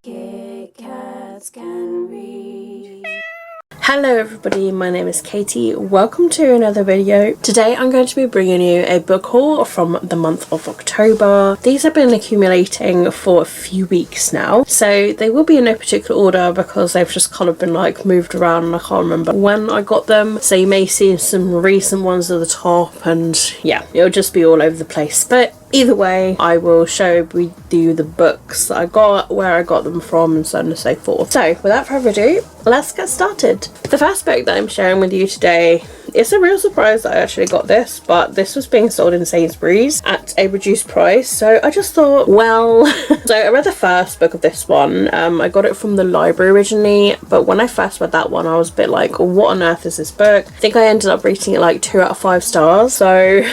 Kitkatscanread. Hello everybody, my name is Katie. Welcome to another video. Today I'm going to be bringing you a book haul from the month of October. These have been accumulating for a few weeks now, so they will be in no particular order because they've just kind of been like moved around and I can't remember when I got them. So you may see some recent ones at the top and yeah, it'll just be all over the place. But either way, I will show you the books that I got, where I got them from, and so on and so forth. So without further ado, let's get started. The first book that I'm sharing with you today, it's a real surprise that I actually got this, but this was being sold in Sainsbury's at a reduced price, so I just thought, well, so I read the first book of this one. I got it from the library originally, but when I first read that one, I was a bit like, what on earth is this book? I think I ended up rating it like 2 out of 5 stars, so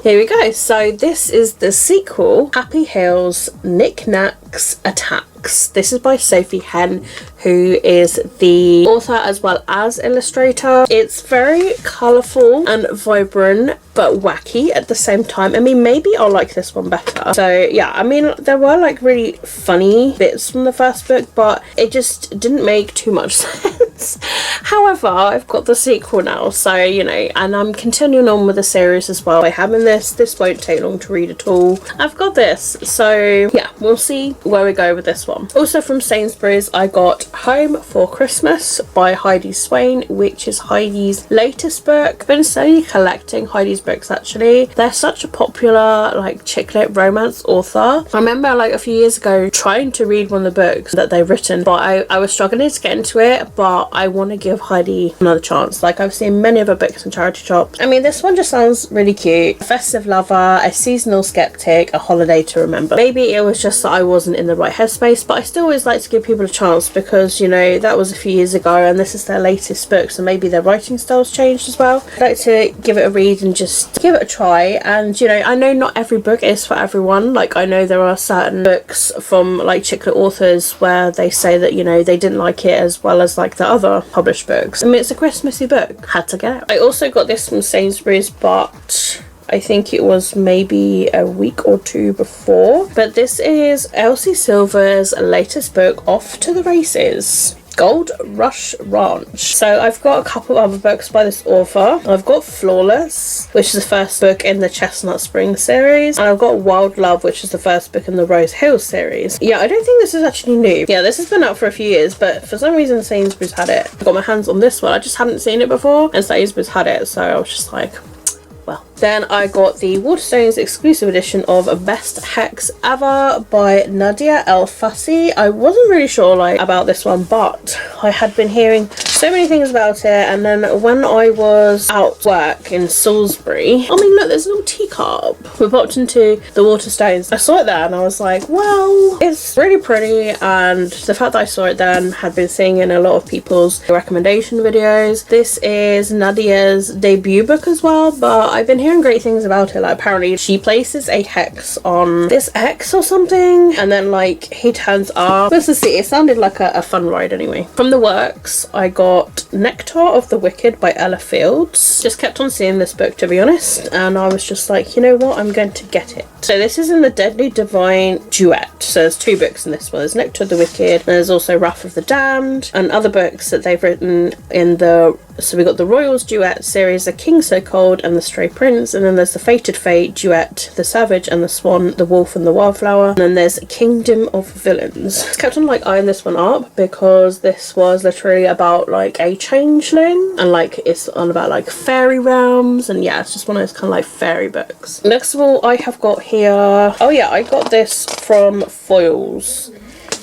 here we go. So this is the sequel, Happy Hills Knickknacks Attacks. This is by Sophie Henn, who is the author as well as illustrator. It's very colourful and vibrant, but wacky at the same time. I mean, maybe I'll like this one better. So yeah, I mean, there were like really funny bits from the first book, but it just didn't make too much sense. However, I've got the sequel now, so you know, and I'm continuing on with the series as well. I have in this won't take long to read at all. I've got this, so yeah, we'll see where we go with this one. Also from Sainsbury's, I got Home for Christmas by Heidi Swain, which is Heidi's latest book. I've been slowly collecting Heidi's books actually. They're such a popular like chick lit romance author. I remember like a few years ago trying to read one of the books that they've written, but I was struggling to get into it, but I want to give Heidi another chance. Like, I've seen many of her books in charity shops. I mean, this one just sounds really cute. A festive lover, a seasonal skeptic, a holiday to remember. Maybe it was just that I wasn't in the right headspace, but I still always like to give people a chance because, you know, that was a few years ago and this is their latest book, so maybe their writing style's changed as well. I'd like to give it a read and just give it a try. And, you know, I know not every book is for everyone. Like, I know there are certain books from like chick lit authors where they say that, you know, they didn't like it as well as like the other published books. I mean, it's a Christmassy book. Had to get it. I also got this from Sainsbury's, but I think it was maybe a week or two before. But this is Elsie Silver's latest book, Off to the Races. Gold Rush Ranch. So I've got a couple other books by this author. I've got Flawless, which is the first book in the Chestnut Spring series, and I've got Wild Love, which is the first book in the Rose Hill series. Yeah, I don't think this is actually new. Yeah, this has been out for a few years, but for some reason Sainsbury's had it. I got my hands on this one. I just hadn't seen it before, and Sainsbury's had it, so I was just like, well. Then I got the Waterstones exclusive edition of Best Hex Ever by Nadia El Fassi. I wasn't really sure like about this one, but I had been hearing so many things about it, and then when I was out work in Salisbury, I mean, look, there's a little teacup. We popped into the Waterstones. I saw it there and I was like, well, it's really pretty, and the fact that I saw it then had been seeing in a lot of people's recommendation videos. This is Nadia's debut book as well, but I've been hearing great things about it. Like, apparently she places a hex on this X or something, and then like he turns up. Let's just see, it sounded like a fun ride anyway. From the works, I got Nectar of the Wicked by Ella Fields. Just kept on seeing this book, to be honest, and I was just like, you know what, I'm going to get it. So this is in the Deadly Divine Duet. So there's 2 books in this one. There's Nectar of the Wicked, and there's also Wrath of the Damned, and other books that they've written in the, so we got the Royals Duet series, The King So Cold and the Stray Prince, and then there's the Fated Fate Duet, The Savage and the Swan, The Wolf and the Wildflower, and then there's Kingdom of Villains. I kept on like eyeing this one up because this was literally about like a changeling, and like it's on about like fairy realms, and yeah, it's just one of those kind of like fairy books. Next of all, I have got here, oh yeah, I got this from Foyles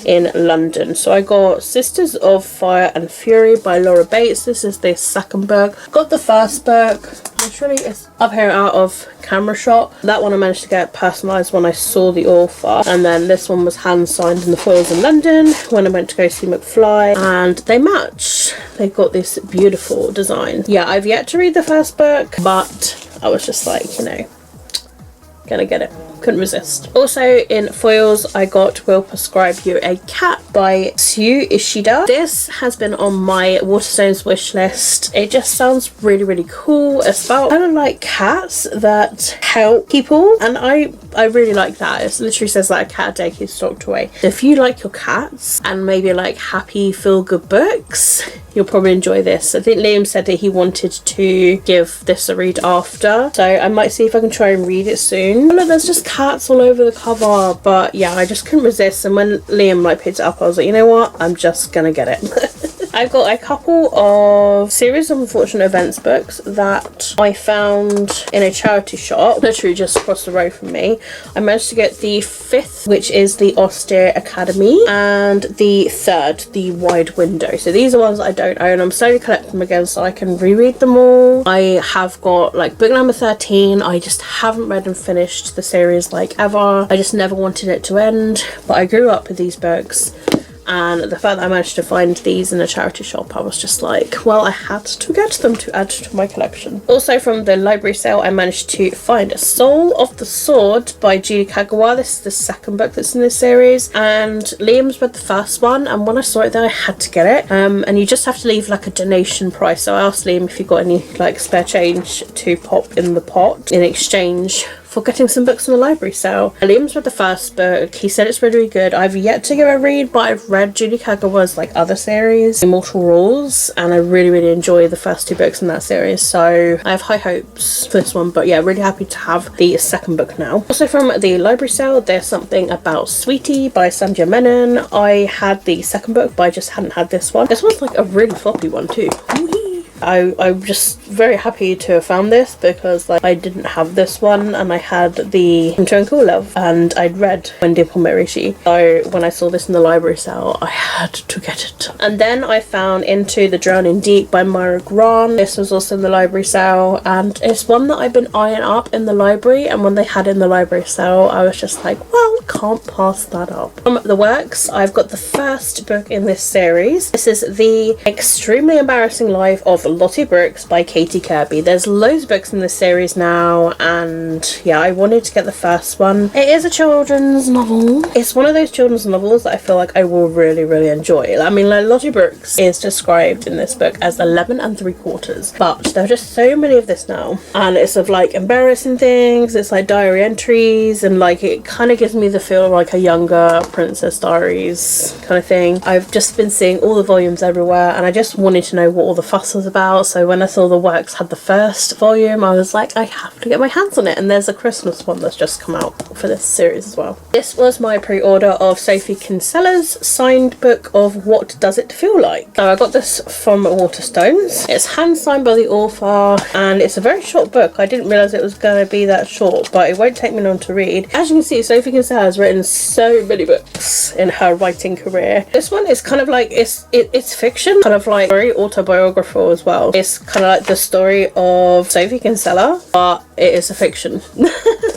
in London. So I got Sisters of Fire and Fury by Laura Bates. This is the second book. Got the first book, literally it's up here out of camera shot. That one I managed to get personalised when I saw the author, and then this one was hand signed in the Foyles in London when I went to go see McFly, and they match. They've got this beautiful design. Yeah, I've yet to read the first book, but I was just like, you know, gonna get it. couldn't resist. Also in foils, I got Will Prescribe You a Cat by Sue Ishida. This has been on my Waterstones wish list. It just sounds really, really cool. It's about kind of like cats that help people, and I really like that. It literally says that a cat a day keeps stalked away. So if you like your cats and maybe like happy feel-good books, you'll probably enjoy this. I think Liam said that he wanted to give this a read after, so I might see if I can try and read it soon. Look, there's just cats all over the cover, but yeah, I just couldn't resist, and when Liam like picked it up, I was like, you know what, I'm just gonna get it. I've got a couple of Series of Unfortunate Events books that I found in a charity shop literally just across the road from me. I managed to get the 5th, which is the Austere Academy, and the 3rd, the Wide Window. So these are ones that I don't own. I'm slowly collecting them again so I can reread them all. I have got like book number 13. I just haven't read and finished the series like ever. I just never wanted it to end, but I grew up with these books. And the fact that I managed to find these in a charity shop, I was just like, well, I had to get them to add to my collection. Also from the library sale, I managed to find Soul of the Sword by Julie Kagawa. This is the 2nd book that's in this series, and Liam's read the 1st one, and when I saw it there, I had to get it. And you just have to leave like a donation price. So I asked Liam if he got any like spare change to pop in the pot in exchange for getting some books on the library sale. Liam's read the 1st book. He said it's really, really good. I've yet to give it a read, but I've read Julie Kagawa's like other series, Immortal Rules, and I really, really enjoy the first 2 books in that series, so I have high hopes for this one. But yeah, really happy to have the 2nd book now. Also from the library sale, there's Something About Sweetie by Sandhya Menon. I had the 2nd book, but I just hadn't had this one. This one's like a really floppy one too. I'm just very happy to have found this, because like I didn't have this one, and I had the Cool Love, and I'd read Wendy Pomerishi, so when I saw this in the library sale, I had to get it. And then I found Into the Drowning Deep by Myra Grant. This was also in the library sale, and it's one that I've been eyeing up in the library, and when they had it in the library sale, I was just like, well, can't pass that up. From the works, I've got the 1st book in this series. This is The Extremely Embarrassing Life of Lottie Brooks by Katie Kirby. There's loads of books in this series now, and yeah, I wanted to get the 1st one. It is a children's novel. It's one of those children's novels that I feel like I will really, really enjoy. I mean, like, Lottie Brooks is described in this book as 11 3/4, but there are just so many of this now, and it's of like embarrassing things. It's like diary entries, and like it kind of gives me the feel of like a younger Princess Diaries kind of thing. I've just been seeing all the volumes everywhere, and I just wanted to know what all the fuss was about. So when I saw the works had the 1st volume, I was like, I have to get my hands on it. And there's a Christmas one that's just come out for this series as well. This was my pre-order of Sophie Kinsella's signed book of What Does It Feel Like. So I got this from Waterstones. It's hand signed by the author, and it's a very short book. I didn't realise it was going to be that short, but it won't take me long to read. As you can see, Sophie Kinsella has written so many books in her writing career. This one is kind of like, it's fiction, kind of like very autobiographical as well. It's kind of like the story of Sophie Kinsella, but it is a fiction.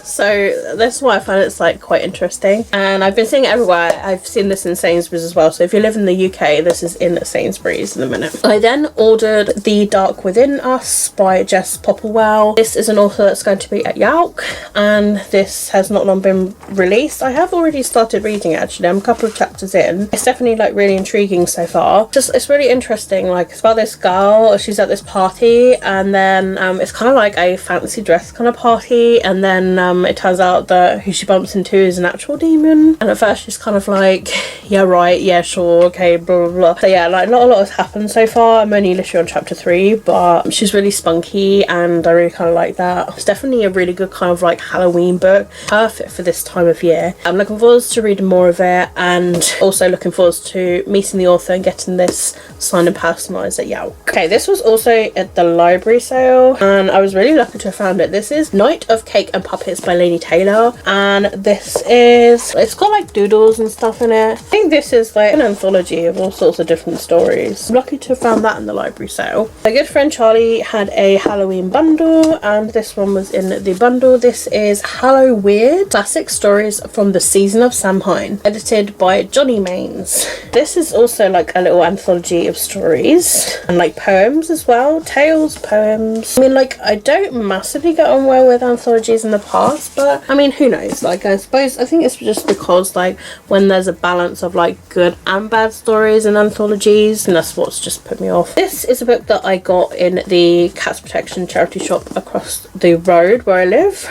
So that's why I find it's like quite interesting, and I've been seeing it everywhere. I've seen this in Sainsbury's as well, so if you live in the UK, this is in Sainsbury's in a minute. I then ordered The Dark Within Us by Jess Popplewell. This is an author that's going to be at Yalk, and this has not long been released. I have already started reading it actually. I'm a couple of chapters in. It's definitely like really intriguing so far. Just, it's really interesting. Like, it's about this girl, she's at this party, and then it's kind of like a fancy dress kind of party, and then it turns out that who she bumps into is an actual demon, and at first she's kind of like, yeah, right, yeah, sure, okay, blah blah blah. So yeah, like not a lot has happened so far. I'm only literally on chapter 3, but she's really spunky, and I really kind of like that. It's definitely a really good kind of like Halloween book, perfect for this time of year. I'm looking forward to reading more of it, and also looking forward to meeting the author and getting this signed and personalised at Yalk. Okay, this was also at the library sale, and I was really lucky to have found it. This is Night of Cake and Puppets by Laini Taylor, and this is, it's got like doodles and stuff in it. I think this is like an anthology of all sorts of different stories. I'm lucky to have found that in the library sale. My good friend Charlie had a Halloween bundle, and this one was in the bundle. This is Hallow Weird Classic Stories from the Season of Samhain, edited by Johnny Mains. This is also like a little anthology of stories and like poems poems as well. Tales, poems. I mean, like, I don't massively get on well with anthologies in the past, but I mean, who knows? Like, I think it's just because, like, when there's a balance of like good and bad stories in anthologies, and that's what's just put me off. This is a book that I got in the Cats Protection charity shop across the road where I live.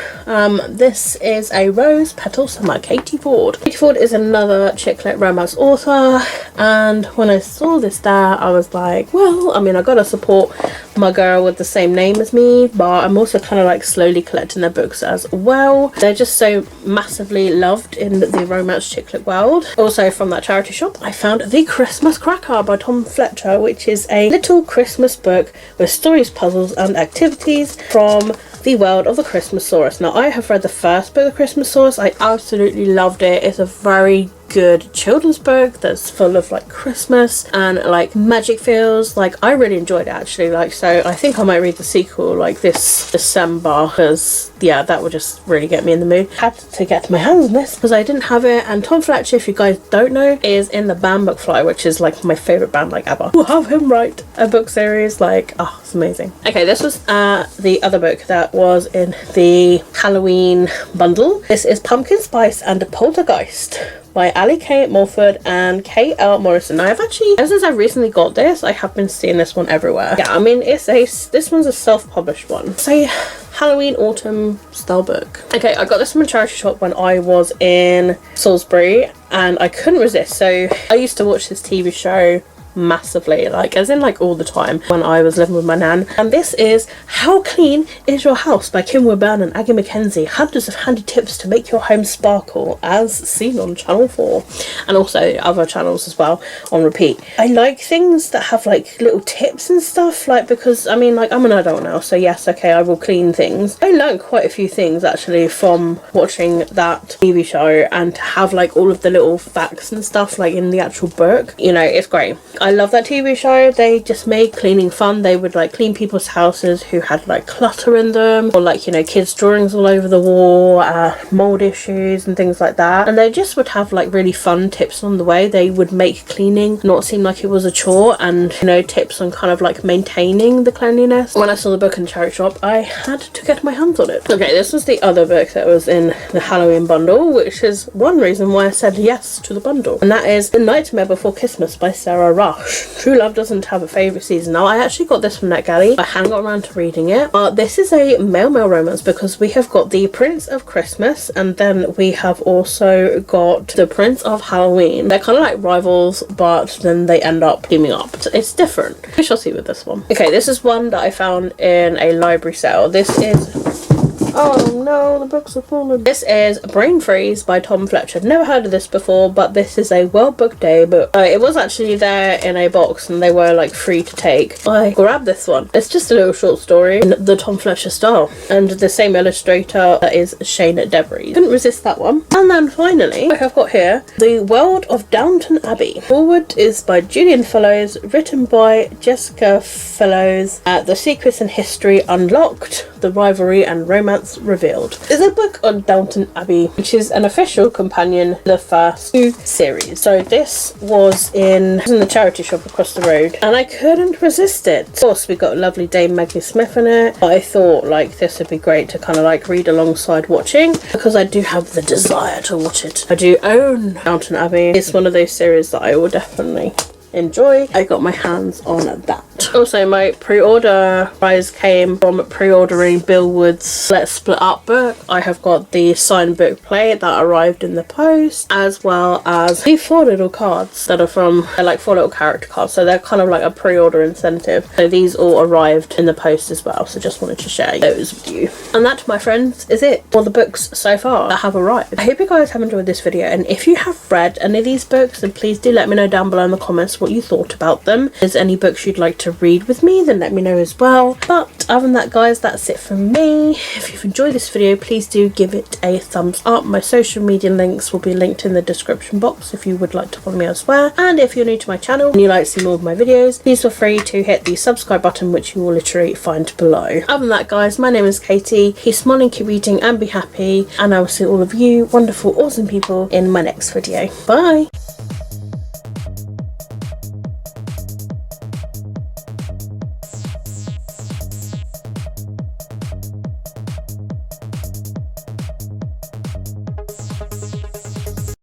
This is A Rose Petals by Katie Ford. Katie Ford is another chick lit romance author, and when I saw this there, I was like, well, I mean, I gotta support my girl with the same name as me, but I'm also kind of like slowly collecting their books as well. They're just so massively loved in the romance chick lit world. Also from that charity shop, I found The Christmas Cracker by Tom Fletcher, which is a little Christmas book with stories, puzzles and activities from the world of the Christmasaurus. Now, I have read the first book, The Christmasaurus. I absolutely loved it. It's a very good children's book that's full of like Christmas and like magic feels. Like, I really enjoyed it actually. Like, so I think I might read the sequel like this December, because yeah, that would just really get me in the mood. Had to get my hands on this because I didn't have it. And Tom Fletcher, if you guys don't know, is in the band McFly, which is like my favorite band like ever. We'll have him write a book series. Like, oh, it's amazing. Okay, this was the other book that was in the Halloween bundle. This is Pumpkin Spice and a Poltergeist by Ali K. Morford and K.L. Morrison. Now, ever since I recently got this, I have been seeing this one everywhere. Yeah, I mean, this one's a self-published one. It's a Halloween autumn style book. Okay, I got this from a charity shop when I was in Salisbury, and I couldn't resist. So I used to watch this TV show massively, like as in like all the time when I was living with my nan, and this is How Clean Is Your House by Kim Wilburn and Aggie McKenzie. Hundreds of handy tips to make your home sparkle, as seen on Channel 4 and also other channels as well on repeat. I like things that have like little tips and stuff, like, because I mean, like, I'm an adult now, so yes, okay, I will clean things. I learned quite a few things actually from watching that TV show, and to have like all of the little facts and stuff like in the actual book, you know, it's great. I love that TV show. They just made cleaning fun. They would like clean people's houses who had like clutter in them, or like, you know, kids' drawings all over the wall, mold issues and things like that. And they just would have like really fun tips on the way. They would make cleaning not seem like it was a chore, and, you know, tips on kind of like maintaining the cleanliness. When I saw the book in the charity shop, I had to get my hands on it. Okay, this was the other book that was in the Halloween bundle, which is one reason why I said yes to the bundle, and that is The Nightmare Before Christmas by Sarah Rush. True Love Doesn't Have a Favourite Season. Now, I actually got this from NetGalley. I hadn't got around to reading it, but this is a male romance, because we have got the Prince of Christmas, and then we have also got the Prince of Halloween. They're kind of like rivals, but then they end up teaming up. It's different. We shall see with this one. Okay, this is one that I found in a library sale. This is... oh no, the books are falling. This is Brain Freeze by Tom Fletcher. I've never heard of this before, but this is a World Book Day book. It was actually there in a box, and they were like free to take. I grabbed this one. It's just a little short story in the Tom Fletcher style, and the same illustrator that is Shane Debris. Couldn't resist that one. And then finally, I have got here The World of Downton Abbey. Forward is by Julian Fellows, written by Jessica Fellows. The Secrets and History Unlocked, The Rivalry and Romance Revealed. It's a book on Downton Abbey, which is an official companion to the first two series. So this was in the charity shop across the road, and I couldn't resist it. Of course, we got lovely Dame Maggie Smith in it, but I thought like this would be great to kind of like read alongside watching, because I do have the desire to watch it. I do own Downton Abbey. It's one of those series that I will definitely enjoy. I got my hands on that. Also, my pre-order prize came from pre-ordering Bill Wood's Let's Split Up book. I have got the signed book plate that arrived in the post, as well as the 4 little cards that are from, they're like 4 little character cards, so they're kind of like a pre-order incentive. So these all arrived in the post as well, so just wanted to share those with you. And that, my friends, is it for the books so far that have arrived. I hope you guys have enjoyed this video, and if you have read any of these books, then please do let me know down below in the comments what you thought about them. If there's any books you'd like to read with me, then let me know as well. But other than that, guys, that's it from me. If you've enjoyed this video, please do give it a thumbs up. My social media links will be linked in the description box if you would like to follow me elsewhere. And if you're new to my channel and you like to see more of my videos, please feel free to hit the subscribe button, which you will literally find below. Other than that, guys, my name is Katie. Keep smiling, keep reading, and be happy, and I will see all of you wonderful, awesome people in my next video. Bye.